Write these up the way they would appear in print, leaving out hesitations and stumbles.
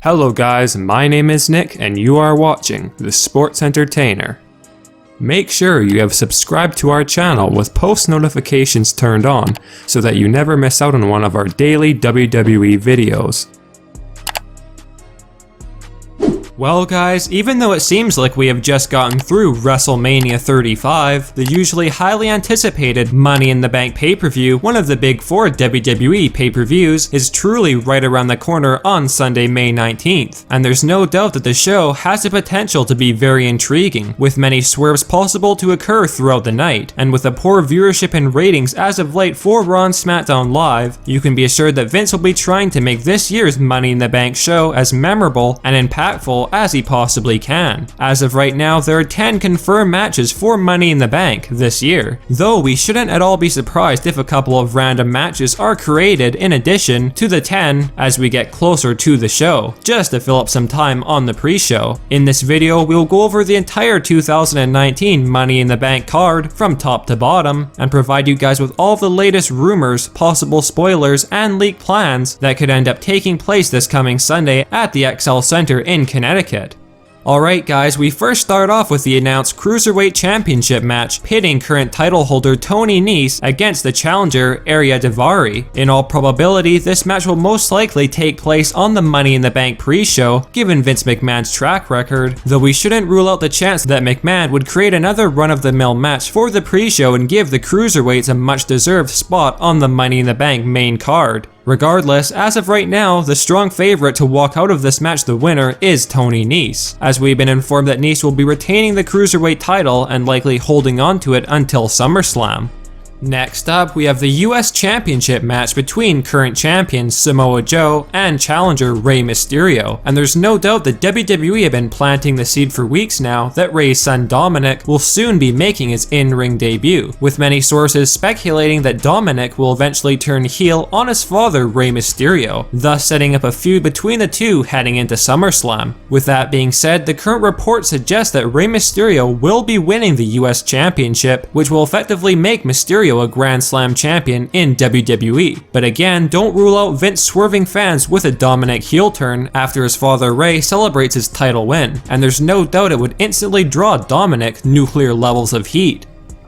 Hello guys, my name is Nick and you are watching The Sports Entertainer. Make sure you have subscribed to our channel with post notifications turned on so that you never miss out on one of our daily WWE videos. Well guys, even though it seems like we have just gotten through WrestleMania 35, the usually highly anticipated Money in the Bank pay-per-view, one of the big four WWE pay-per-views, is truly right around the corner on Sunday, May 19th. And there's no doubt that the show has the potential to be very intriguing, with many swerves possible to occur throughout the night. And with a poor viewership and ratings as of late for Raw and SmackDown Live, you can be assured that Vince will be trying to make this year's Money in the Bank show as memorable and impactful as he possibly can. As of right now, there are 10 confirmed matches for Money in the Bank this year, though we shouldn't at all be surprised if a couple of random matches are created in addition to the 10 as we get closer to the show, just to fill up some time on the pre-show. In this video, we'll go over the entire 2019 Money in the Bank card from top to bottom and provide you guys with all the latest rumors, possible spoilers, and leaked plans that could end up taking place this coming Sunday at the XL Center in Connecticut. Alright guys, we first start off with the announced Cruiserweight Championship match pitting current title holder Tony Nese against the challenger Ariya Daivari. In all probability, this match will most likely take place on the Money in the Bank pre-show, given Vince McMahon's track record, though we shouldn't rule out the chance that McMahon would create another run-of-the-mill match for the pre-show and give the Cruiserweights a much-deserved spot on the Money in the Bank main card. Regardless, as of right now, the strong favorite to walk out of this match the winner is Tony Nese, as we've been informed that Nese will be retaining the Cruiserweight title and likely holding on to it until SummerSlam. Next up, we have the US Championship match between current champion Samoa Joe and challenger Rey Mysterio, and there's no doubt that WWE have been planting the seed for weeks now that Rey's son Dominic will soon be making his in-ring debut, with many sources speculating that Dominic will eventually turn heel on his father Rey Mysterio, thus setting up a feud between the two heading into SummerSlam. With that being said, the current reports suggest that Rey Mysterio will be winning the US Championship, which will effectively make Mysterio a Grand Slam champion in WWE. But again, don't rule out Vince swerving fans with a Dominic heel turn after his father Rey celebrates his title win, and there's no doubt it would instantly draw Dominic nuclear levels of heat.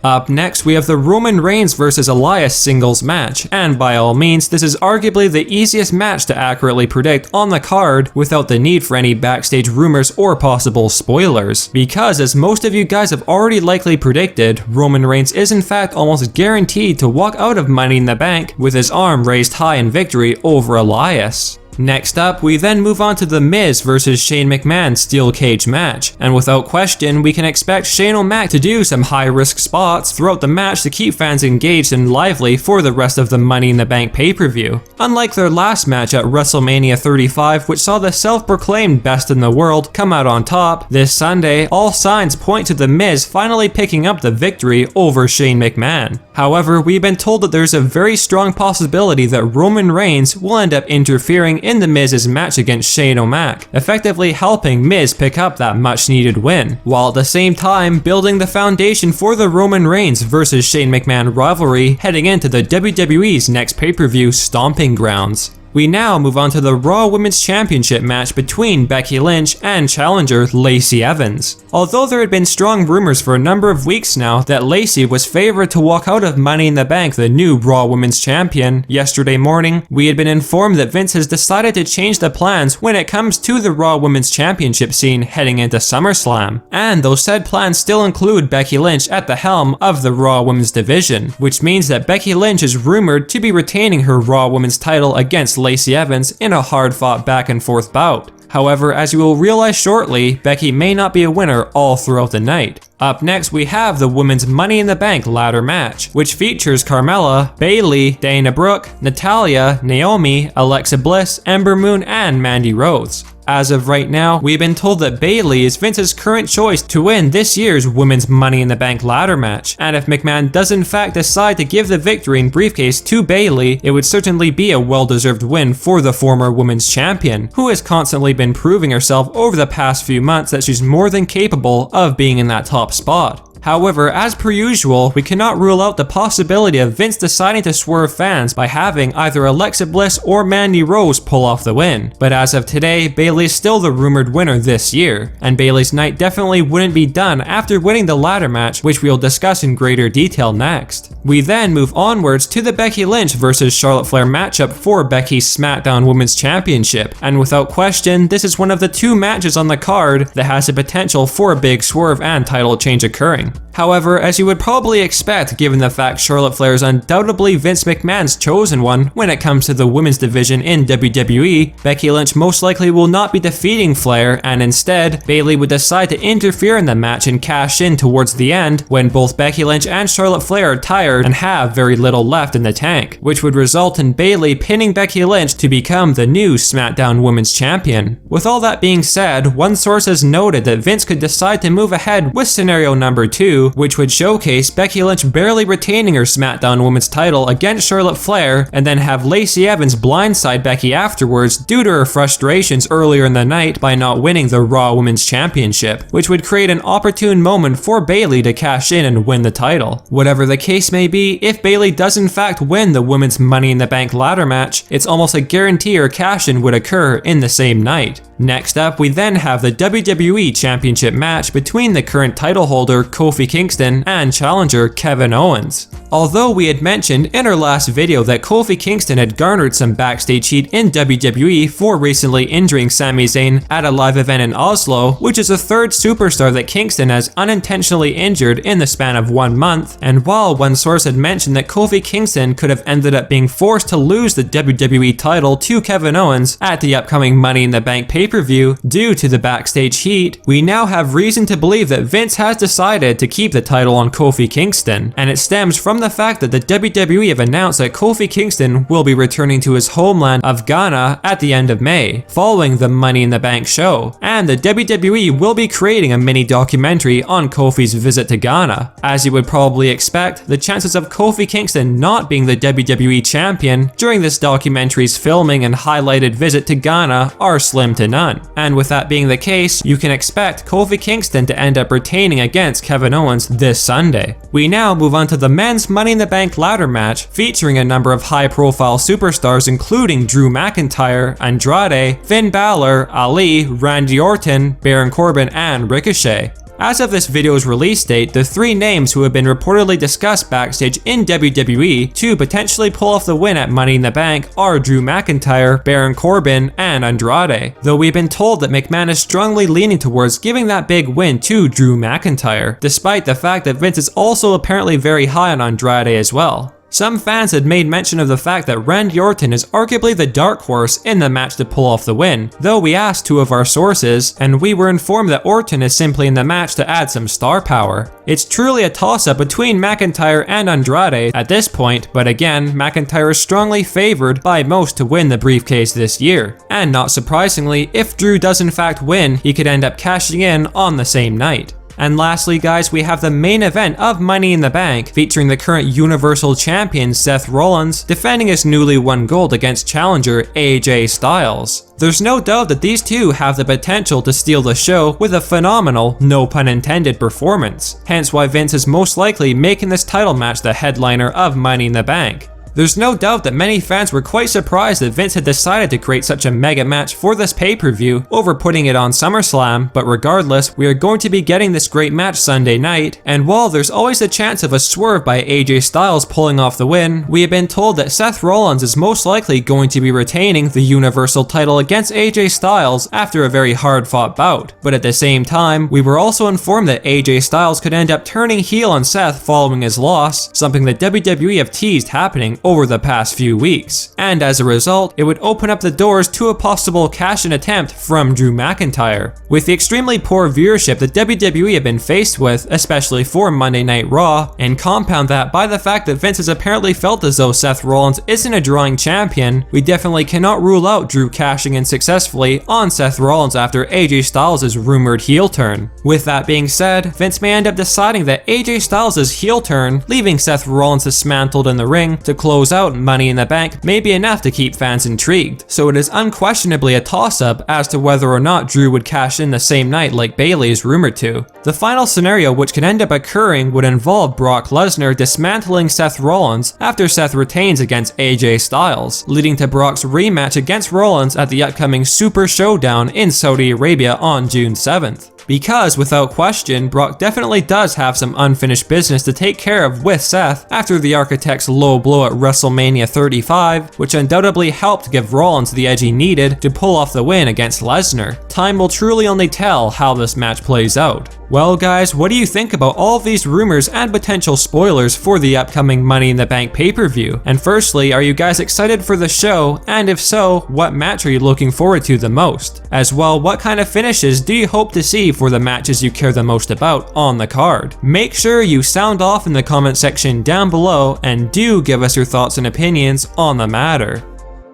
Up next, we have the Roman Reigns vs Elias singles match, and by all means, this is arguably the easiest match to accurately predict on the card without the need for any backstage rumors or possible spoilers, because as most of you guys have already likely predicted, Roman Reigns is in fact almost guaranteed to walk out of Money in the Bank with his arm raised high in victory over Elias. Next up, we then move on to the Miz vs Shane McMahon steel cage match, and without question, we can expect Shane O'Mac to do some high risk spots throughout the match to keep fans engaged and lively for the rest of the Money in the Bank pay-per-view. Unlike their last match at WrestleMania 35, which saw the self-proclaimed best in the world come out on top, this Sunday, all signs point to the Miz finally picking up the victory over Shane McMahon. However, we've been told that there's a very strong possibility that Roman Reigns will end up interfering in the Miz's match against Shane O'Mac, effectively helping Miz pick up that much needed win, while at the same time building the foundation for the Roman Reigns vs Shane McMahon rivalry heading into the WWE's next pay-per-view Stomping Grounds. We now move on to the Raw Women's Championship match between Becky Lynch and challenger Lacey Evans. Although there had been strong rumors for a number of weeks now that Lacy was favored to walk out of Money in the Bank the new Raw Women's Champion, yesterday morning we had been informed that Vince has decided to change the plans when it comes to the Raw Women's Championship scene heading into SummerSlam. And those said plans still include Becky Lynch at the helm of the Raw Women's division, which means that Becky Lynch is rumored to be retaining her Raw Women's title against Lacey Evans in a hard-fought back-and-forth bout. However, as you will realize shortly, Becky may not be a winner all throughout the night. Up next, we have the Women's Money in the Bank ladder match, which features Carmella, Bayley, Dana Brooke, Natalya, Naomi, Alexa Bliss, Ember Moon, and Mandy Rose. As of right now, we've been told that Bayley is Vince's current choice to win this year's Women's Money in the Bank ladder match, and if McMahon does in fact decide to give the victory and briefcase to Bayley, it would certainly be a well-deserved win for the former Women's Champion, who has constantly been proving herself over the past few months that she's more than capable of being in that top spot. However, as per usual, we cannot rule out the possibility of Vince deciding to swerve fans by having either Alexa Bliss or Mandy Rose pull off the win. But as of today, Bayley is still the rumored winner this year, and Bayley's night definitely wouldn't be done after winning the ladder match, which we'll discuss in greater detail next. We then move onwards to the Becky Lynch versus Charlotte Flair matchup for Becky's SmackDown Women's Championship, and without question, this is one of the two matches on the card that has the potential for a big swerve and title change occurring. However, as you would probably expect given the fact Charlotte Flair is undoubtedly Vince McMahon's chosen one when it comes to the women's division in WWE, Becky Lynch most likely will not be defeating Flair, and instead, Bayley would decide to interfere in the match and cash in towards the end when both Becky Lynch and Charlotte Flair are tired and have very little left in the tank, which would result in Bayley pinning Becky Lynch to become the new SmackDown Women's Champion. With all that being said, one source has noted that Vince could decide to move ahead with scenario number 2, which would showcase Becky Lynch barely retaining her SmackDown Women's title against Charlotte Flair, and then have Lacey Evans blindside Becky afterwards due to her frustrations earlier in the night by not winning the Raw Women's Championship, which would create an opportune moment for Bayley to cash in and win the title. Whatever the case may be, if Bayley does in fact win the Women's Money in the Bank ladder match, it's almost a guarantee her cash-in would occur in the same night. Next up, we then have the WWE Championship match between the current title holder Kofi Kingston and challenger Kevin Owens. Although we had mentioned in our last video that Kofi Kingston had garnered some backstage heat in WWE for recently injuring Sami Zayn at a live event in Oslo, which is the third superstar that Kingston has unintentionally injured in the span of 1 month, and while one source had mentioned that Kofi Kingston could have ended up being forced to lose the WWE title to Kevin Owens at the upcoming Money in the Bank pay-per-view due to the backstage heat, we now have reason to believe that Vince has decided to keep the title on Kofi Kingston, and it stems from the fact that the WWE have announced that Kofi Kingston will be returning to his homeland of Ghana at the end of May, following the Money in the Bank show, and the WWE will be creating a mini documentary on Kofi's visit to Ghana. As you would probably expect, the chances of Kofi Kingston not being the WWE champion during this documentary's filming and highlighted visit to Ghana are slim to none, and with that being the case, you can expect Kofi Kingston to end up retaining against Kevin Owens this Sunday. We now move on to the men's Money in the Bank ladder match featuring a number of high-profile superstars including Drew McIntyre, Andrade, Finn Balor, Ali, Randy Orton, Baron Corbin, and Ricochet. As of this video's release date, the three names who have been reportedly discussed backstage in WWE to potentially pull off the win at Money in the Bank are Drew McIntyre, Baron Corbin, and Andrade, though we've been told that McMahon is strongly leaning towards giving that big win to Drew McIntyre, despite the fact that Vince is also apparently very high on Andrade as well. Some fans had made mention of the fact that Randy Orton is arguably the dark horse in the match to pull off the win, though we asked two of our sources, and we were informed that Orton is simply in the match to add some star power. It's truly a toss-up between McIntyre and Andrade at this point, but again, McIntyre is strongly favored by most to win the briefcase this year. And not surprisingly, if Drew does in fact win, he could end up cashing in on the same night. And lastly guys, we have the main event of Money in the Bank, featuring the current Universal Champion Seth Rollins defending his newly won gold against challenger AJ Styles. There's no doubt that these two have the potential to steal the show with a phenomenal, no pun intended, performance, hence why Vince is most likely making this title match the headliner of Money in the Bank. There's no doubt that many fans were quite surprised that Vince had decided to create such a mega match for this pay-per-view over putting it on SummerSlam, but regardless, we are going to be getting this great match Sunday night, and while there's always a chance of a swerve by AJ Styles pulling off the win, we have been told that Seth Rollins is most likely going to be retaining the Universal title against AJ Styles after a very hard-fought bout. But at the same time, we were also informed that AJ Styles could end up turning heel on Seth following his loss, something that WWE have teased happening over the past few weeks, and as a result, it would open up the doors to a possible cash-in attempt from Drew McIntyre. With the extremely poor viewership that WWE have been faced with, especially for Monday Night Raw, and compound that by the fact that Vince has apparently felt as though Seth Rollins isn't a drawing champion, we definitely cannot rule out Drew cashing in successfully on Seth Rollins after AJ Styles' rumored heel turn. With that being said, Vince may end up deciding that AJ Styles' heel turn, leaving Seth Rollins dismantled in the ring to close close out Money in the Bank may be enough to keep fans intrigued, so it is unquestionably a toss-up as to whether or not Drew would cash in the same night like Bayley is rumored to. The final scenario which could end up occurring would involve Brock Lesnar dismantling Seth Rollins after Seth retains against AJ Styles, leading to Brock's rematch against Rollins at the upcoming Super Showdown in Saudi Arabia on June 7th. Because, without question, Brock definitely does have some unfinished business to take care of with Seth after the Architect's low blow at WrestleMania 35, which undoubtedly helped give Rollins the edge he needed to pull off the win against Lesnar. Time will truly only tell how this match plays out. Well guys, what do you think about all of these rumors and potential spoilers for the upcoming Money in the Bank pay-per-view? And firstly, are you guys excited for the show? And if so, what match are you looking forward to the most? As well, what kind of finishes do you hope to see for the matches you care the most about on the card? Make sure you sound off in the comment section down below and do give us your thoughts and opinions on the matter.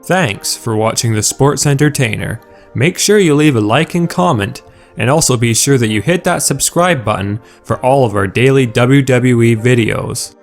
Thanks for watching The Sports Entertainer. Make sure you leave a like and comment, and also be sure that you hit that subscribe button for all of our daily WWE videos.